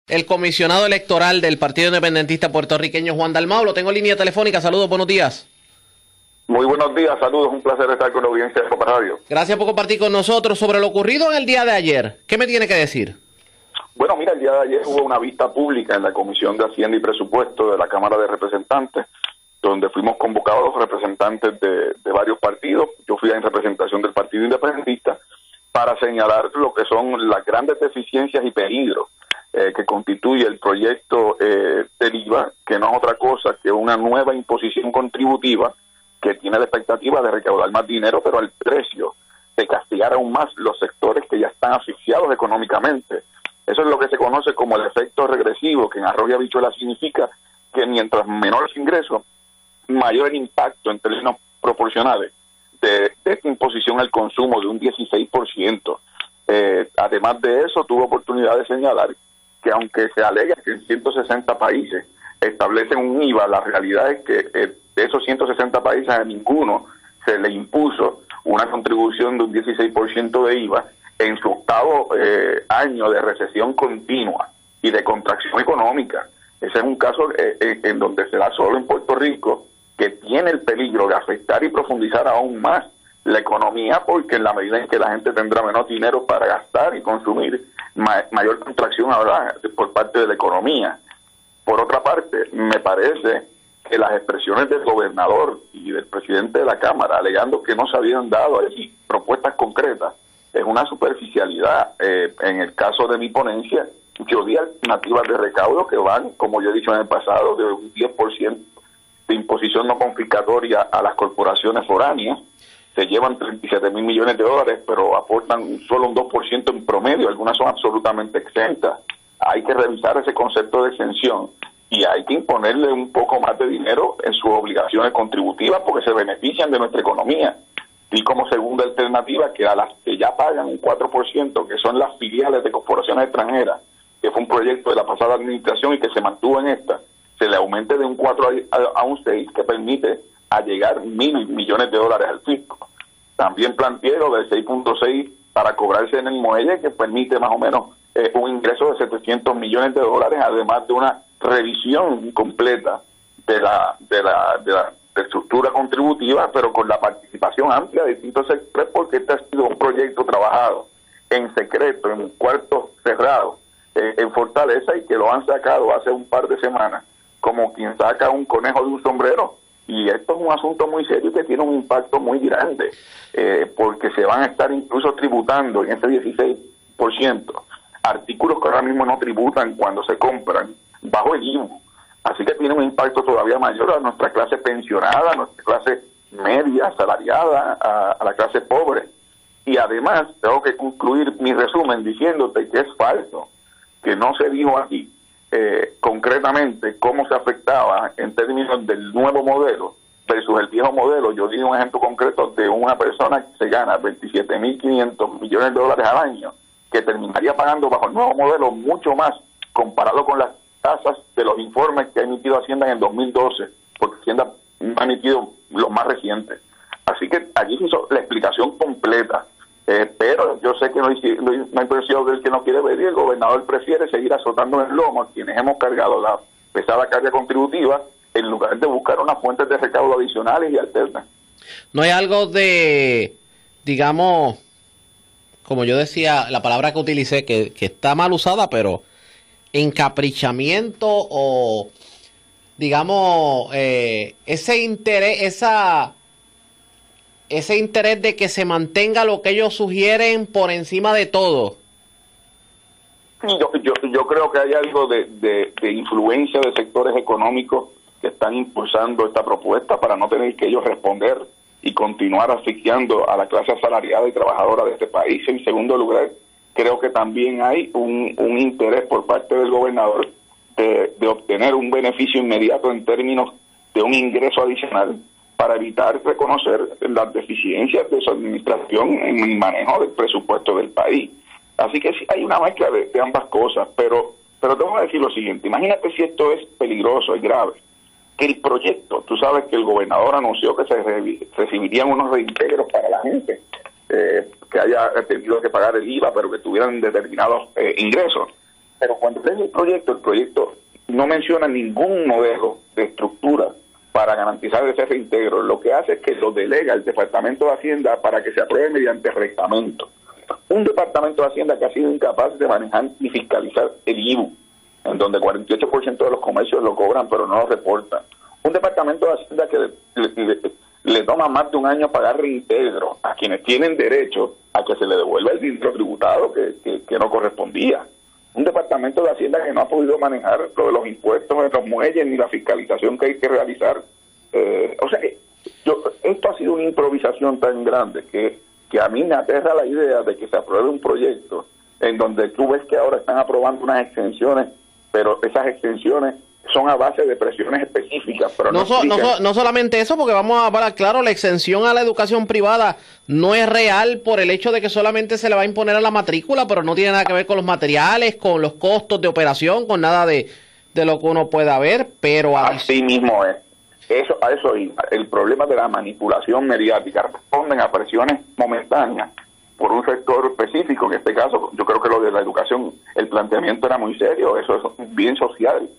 el comisionado electoral del Partido Independentista Puertorriqueño, Juan Dalmau. Lo tengo en línea telefónica. Saludos, buenos días. Muy buenos días, saludos, un placer estar con la audiencia de Copa Radio. Gracias por compartir con nosotros sobre lo ocurrido en el día de ayer. ¿Qué me tiene que decir? Bueno, mira, el día de ayer hubo una vista pública en la Comisión de Hacienda y Presupuesto de la Cámara de Representantes, donde fuimos convocados los representantes de varios partidos. Yo fui en representación del Partido Independentista para señalar lo que son las grandes deficiencias y peligros que constituye el proyecto del IVA, que no es otra cosa que una nueva imposición contributiva que tiene la expectativa de recaudar más dinero, pero al precio de castigar aún más los sectores que ya están asfixiados económicamente. Eso es lo que se conoce como el efecto regresivo, que en arroz y habichuela significa que mientras menores ingresos, mayor el impacto en términos proporcionales de esta imposición al consumo de un 16%. Además de eso, tuve oportunidad de señalar que aunque se alega que en 160 países establecen un IVA, la realidad es que de esos 160 países a ninguno se le impuso una contribución de un 16% de IVA en su octavo año de recesión continua y de contracción económica. Ese es un caso en donde se da solo en Puerto Rico, que tiene el peligro de afectar y profundizar aún más la economía, porque en la medida en que la gente tendrá menos dinero para gastar y consumir, mayor contracción habrá por parte de la economía. Por otra parte, me parece que las expresiones del gobernador y del presidente de la Cámara, alegando que no se habían dado allí propuestas concretas, es una superficialidad. En el caso de mi ponencia, yo di alternativas de recaudo que van, como yo he dicho en el pasado, de un 10% de imposición no confiscatoria a las corporaciones foráneas. Se llevan 37 mil millones de dólares, pero aportan solo un 2% en promedio. Algunas son absolutamente exentas. Hay que revisar ese concepto de exención y hay que imponerle un poco más de dinero en sus obligaciones contributivas porque se benefician de nuestra economía. Y como segunda alternativa, que a las que ya pagan un 4%, que son las filiales de corporaciones extranjeras, que fue un proyecto de la pasada administración y que se mantuvo en esta, se le aumente de un 4 a un 6, que permite allegar 1.000 millones de dólares al fisco. También planteé lo del 6.6 para cobrarse en el muelle, que permite más o menos un ingreso de 700 millones de dólares, además de una revisión completa de la estructura contributiva, pero con la participación amplia de distintos sectores, porque este ha sido un proyecto trabajado en secreto, en cuartos cerrados, en Fortaleza, y que lo han sacado hace un par de semanas como quien saca un conejo de un sombrero. Y esto es un asunto muy serio que tiene un impacto muy grande, porque se van a estar incluso tributando en ese 16% artículos que ahora mismo no tributan cuando se compran bajo el IVA. Así que tiene un impacto todavía mayor a nuestra clase pensionada, a nuestra clase media, asalariada, a la clase pobre. Y además tengo que concluir mi resumen diciéndote que es falso, que no se dijo aquí concretamente cómo se afectaba en términos del nuevo modelo versus el viejo modelo. Yo di un ejemplo concreto de una persona que se gana 27.500 millones de dólares al año, que terminaría pagando bajo el nuevo modelo mucho más comparado con las tasas de los informes que ha emitido Hacienda en el 2012, porque Hacienda ha emitido los más recientes. Así que allí se hizo la explicación completa. Pero yo sé que no hay presión del que no quiere ver, y el gobernador prefiere seguir azotando en el lomo a quienes hemos cargado la pesada carga contributiva en lugar de buscar unas fuentes de recaudo adicionales y alternas. No hay algo de, digamos, como yo decía, la palabra que utilicé, que está mal usada, pero encaprichamiento o, digamos, ese interés, ese interés de que se mantenga lo que ellos sugieren por encima de todo. Yo creo que hay algo de influencia de sectores económicos que están impulsando esta propuesta para no tener que ellos responder y continuar asfixiando a la clase asalariada y trabajadora de este país. En segundo lugar, creo que también hay un interés por parte del gobernador de obtener un beneficio inmediato en términos de un ingreso adicional, para evitar reconocer las deficiencias de su administración en el manejo del presupuesto del país. Así que sí, hay una mezcla de ambas cosas, pero tengo que decir lo siguiente: imagínate si esto es peligroso, es grave, que el proyecto, tú sabes que el gobernador anunció que se recibirían unos reintegros para la gente que haya tenido que pagar el IVA, pero que tuvieran determinados ingresos. pero cuando lees el proyecto no menciona ningún modelo de estructura para garantizar ese reintegro. Lo que hace es que lo delega el Departamento de Hacienda para que se apruebe mediante reglamento. Un Departamento de Hacienda que ha sido incapaz de manejar y fiscalizar el IVU, en donde 48% de los comercios lo cobran pero no lo reportan. Un Departamento de Hacienda que le toma más de un año pagar reintegro a quienes tienen derecho a que se le devuelva el dinero tributado que no correspondía. Un Departamento de Hacienda que no ha podido manejar lo de los impuestos en los muelles ni la fiscalización que hay que realizar. Esto ha sido una improvisación tan grande que a mí me aterra la idea de que se apruebe un proyecto en donde tú ves que ahora están aprobando unas extensiones, pero esas extensiones son a base de presiones específicas. Pero no solamente eso, porque vamos a hablar claro, la exención a la educación privada no es real por el hecho de que solamente se le va a imponer a la matrícula, pero no tiene nada que ver con los materiales, con los costos de operación, con nada de lo que uno pueda ver, pero... Así mismo es. A eso iba. El problema de la manipulación mediática responden a presiones momentáneas por un sector específico. En este caso, yo creo que lo de la educación, el planteamiento era muy serio, eso es bien social.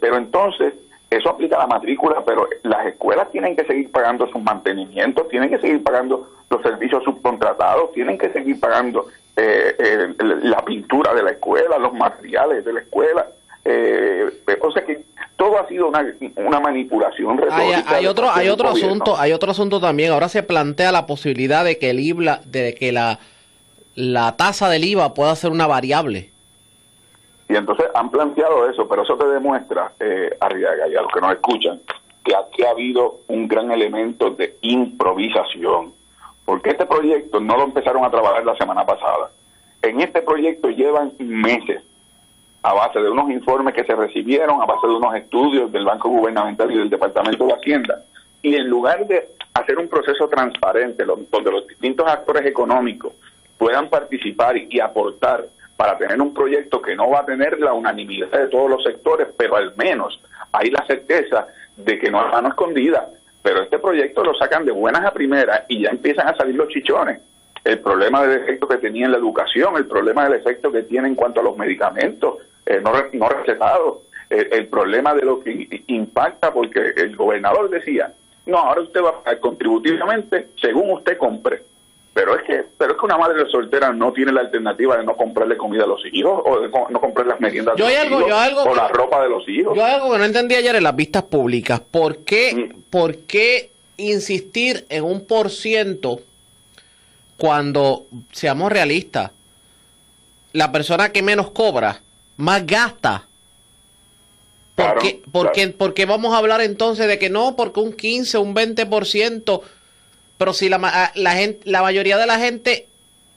Pero entonces, eso aplica a la matrícula, pero las escuelas tienen que seguir pagando sus mantenimientos, tienen que seguir pagando los servicios subcontratados, tienen que seguir pagando la pintura de la escuela, los materiales de la escuela. O sea que todo ha sido una manipulación retórica. Hay otro asunto también. Ahora se plantea la posibilidad de que la tasa del IVA pueda ser una variable. Y entonces han planteado eso, pero eso te demuestra, Arriaga, y a los que nos escuchan, que aquí ha habido un gran elemento de improvisación, porque este proyecto no lo empezaron a trabajar la semana pasada. En este proyecto llevan meses, a base de unos informes que se recibieron, a base de unos estudios del Banco Gubernamental y del Departamento de Hacienda, y en lugar de hacer un proceso transparente, donde los distintos actores económicos puedan participar y aportar, para tener un proyecto que no va a tener la unanimidad de todos los sectores, pero al menos hay la certeza de que no hay mano escondida. Pero este proyecto lo sacan de buenas a primeras y ya empiezan a salir los chichones. El problema del efecto que tenía en la educación, el problema del efecto que tiene en cuanto a los medicamentos no recetados, el problema de lo que impacta, porque el gobernador decía, no, ahora usted va a pagar contributivamente según usted compre. Pero es que una madre soltera no tiene la alternativa de no comprarle comida a los hijos, o de no comprar las meriendas de los hijos, o la ropa de los hijos. Yo algo que no entendí ayer en las vistas públicas, ¿por qué insistir en un % cuando, seamos realistas, la persona que menos cobra, más gasta? ¿Por qué vamos a hablar entonces de que no, porque un 15, un 20%... Pero si la mayoría de la gente,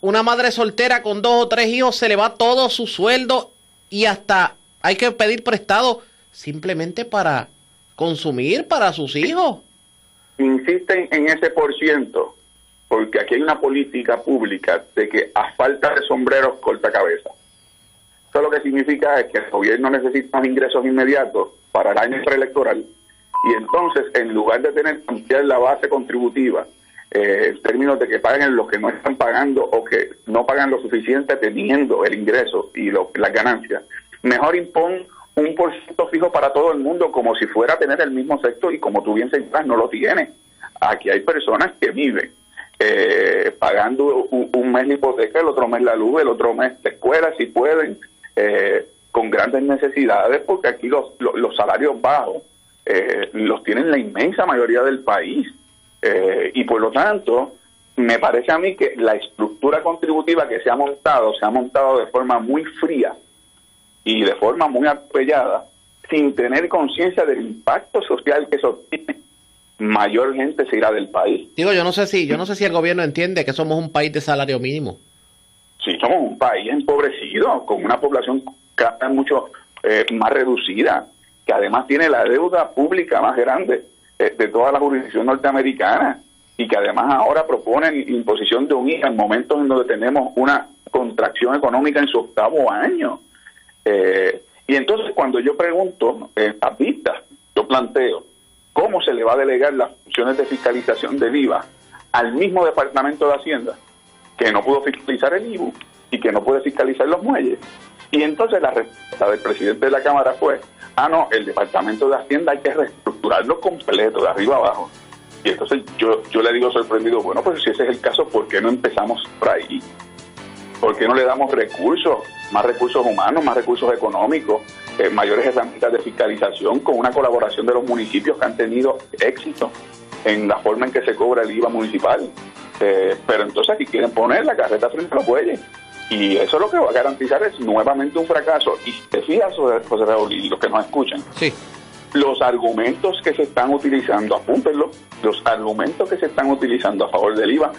una madre soltera con 2 o 3 hijos, se le va todo su sueldo y hasta hay que pedir prestado simplemente para consumir para sus hijos. Insisten en ese % porque aquí hay una política pública de que a falta de sombreros corta cabeza. Eso lo que significa es que el gobierno necesita unos ingresos inmediatos para el año preelectoral y entonces, en lugar de tener que ampliar la base contributiva, en términos de que paguen los que no están pagando o que no pagan lo suficiente teniendo el ingreso y las ganancias, mejor impon un % fijo para todo el mundo, como si fuera a tener el mismo sexo, y como tú bien señalas, no lo tiene. Aquí hay personas que viven pagando un mes la hipoteca, el otro mes la luz, el otro mes la escuela, si pueden, con grandes necesidades, porque aquí los salarios bajos los tienen la inmensa mayoría del país. Y por lo tanto, me parece a mí que la estructura contributiva que se ha montado de forma muy fría y de forma muy atropellada, sin tener conciencia del impacto social que eso tiene. Mayor gente se irá del país. Digo, yo no sé si el gobierno entiende que somos un país de salario mínimo. Sí, somos un país empobrecido, con una población cada vez mucho más reducida, que además tiene la deuda pública más grande de toda la jurisdicción norteamericana, y que además ahora proponen imposición de un IVA en momentos en donde tenemos una contracción económica en su 8º año. Y entonces, cuando yo pregunto a vistas, yo planteo cómo se le va a delegar las funciones de fiscalización del IVA al mismo Departamento de Hacienda, que no pudo fiscalizar el IVU y que no puede fiscalizar los muelles. Y entonces la respuesta del presidente de la Cámara fue, no, el Departamento de Hacienda hay que reestructurarlo completo, de arriba abajo. Y entonces yo le digo sorprendido, bueno, pues si ese es el caso, ¿por qué no empezamos por ahí? ¿Por qué no le damos recursos, más recursos humanos, más recursos económicos, mayores herramientas de fiscalización con una colaboración de los municipios que han tenido éxito en la forma en que se cobra el IVA municipal? Pero entonces aquí quieren poner la carreta frente a los bueyes. Y eso lo que va a garantizar es nuevamente un fracaso. Y si te fijas, José Raúl, y los que nos escuchan, sí, los argumentos que se están utilizando, apúntenlo, los argumentos que se están utilizando a favor del IVA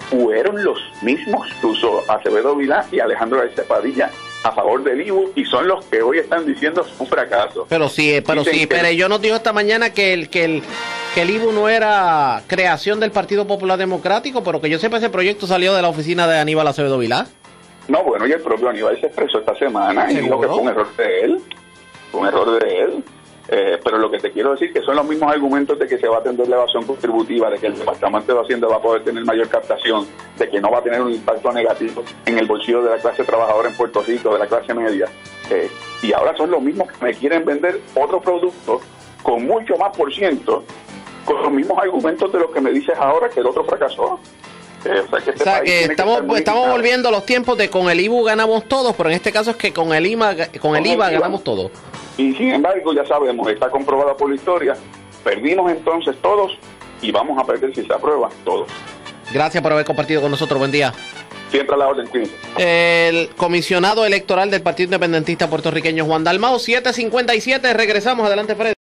fueron los mismos que usó Acevedo Vilá y Alejandro García Padilla a favor del IVA, y son los que hoy están diciendo es un fracaso. Pero yo nos dijo esta mañana que el IVU no era creación del Partido Popular Democrático, pero que yo sepa ese proyecto salió de la oficina de Aníbal Acevedo Vilá. No, bueno, y el propio Aníbal se expresó esta semana y dijo que fue un error de él. Pero lo que te quiero decir que son los mismos argumentos de que se va a atender la evasión contributiva, de que el Departamento de Hacienda va a poder tener mayor captación, de que no va a tener un impacto negativo en el bolsillo de la clase trabajadora en Puerto Rico, de la clase media. Y ahora son los mismos que me quieren vender otro producto con mucho más por ciento, con los mismos argumentos de los que me dices ahora que el otro fracasó. O sea que estamos volviendo a los tiempos de con el IVU ganamos todos, pero en este caso es que con el IVA ganamos todos. Y sin embargo, ya sabemos, está comprobada por la historia, perdimos entonces todos y vamos a perder si se aprueba todos. Gracias por haber compartido con nosotros, buen día. Siempre a la orden, Quince. El comisionado electoral del Partido Independentista Puertorriqueño, Juan Dalmau, 7:57, regresamos, adelante Fred.